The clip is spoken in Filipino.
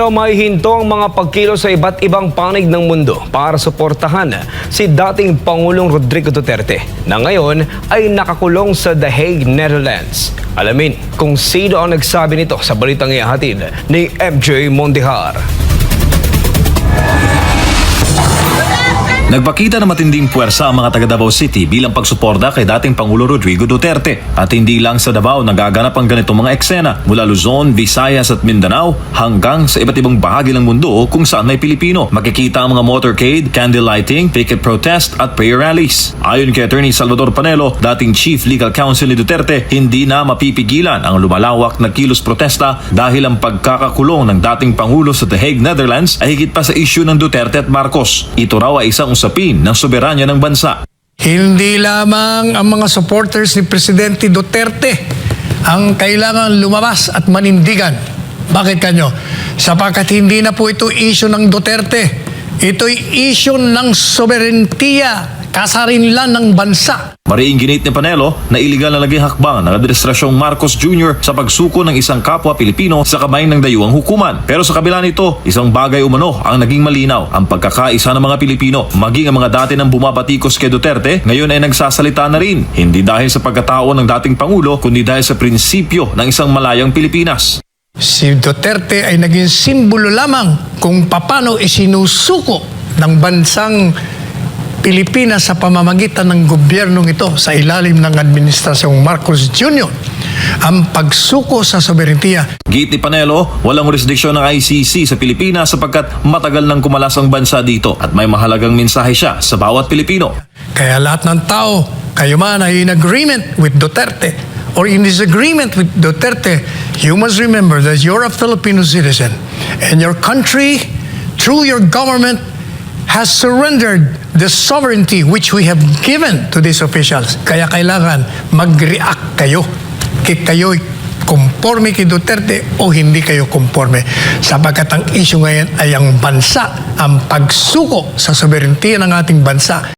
May hinto ang mga pagkilo sa iba't ibang panig ng mundo para suportahan si dating Pangulong Rodrigo Duterte na ngayon ay nakakulong sa The Hague, Netherlands. Alamin kung sino ang nagsabi nito sa balitang ihahatid ni MJ Mondejar. Nagpakita na matinding puwersa ang mga taga Davao City bilang pagsuporta kay dating Pangulo Rodrigo Duterte. At hindi lang sa Davao nagaganap ang ganitong mga eksena mula Luzon, Visayas at Mindanao hanggang sa iba't ibang bahagi ng mundo kung saan may Pilipino. Makikita ang mga motorcade, candle lighting, picket protest at prayer rallies. Ayon kay Attorney Salvador Panelo, dating Chief Legal Counsel ni Duterte, hindi na mapipigilan ang lumalawak na kilos protesta dahil ang pagkakakulong ng dating Pangulo sa The Hague, Netherlands ay higit pa sa issue ng Duterte at Marcos. Ito raw ay isang usapin ng soberanya ng bansa. Hindi lamang ang mga supporters ni Presidente Duterte ang kailangan lumabas at manindigan. Bakit kanyo? Sapagkat hindi na po ito issue ng Duterte. Ito'y issue ng soberentiya, kasarinlan ng bansa. Mariing ginit ni Panelo na iligal na naging hakbang ng Administrasyong Marcos Jr. sa pagsuko ng isang kapwa Pilipino sa kamay ng dayuhang hukuman. Pero sa kabila nito, isang bagay umano ang naging malinaw, ang pagkakaisa ng mga Pilipino. Maging ang mga dati nang bumabatikos kay Duterte, ngayon ay nagsasalita na rin. Hindi dahil sa pagkatao ng dating Pangulo, kundi dahil sa prinsipyo ng isang malayang Pilipinas. Si Duterte ay naging simbolo lamang kung paano isinusuko ng bansang Pilipinas sa pamamagitan ng gobyernong ito sa ilalim ng Administrasyong Marcos Jr. ang pagsuko sa soberentiya. Git ni Panelo, walang jurisdiksyon ng ICC sa Pilipinas sapagkat matagal nang kumalas ang bansa dito at may mahalagang mensahe siya sa bawat Pilipino. Kaya lahat ng tao, kayo man ay in agreement with Duterte or in disagreement with Duterte, you must remember that you're a Filipino citizen and your country, through your government, has surrendered the sovereignty which we have given to these officials. Kaya kailangan mag-react kayo. Kayo'y konforme kay Duterte o hindi kayo konforme. Sapagkat ang issue ngayon ay ang bansa, ang pagsuko sa sovereignty ng ating bansa.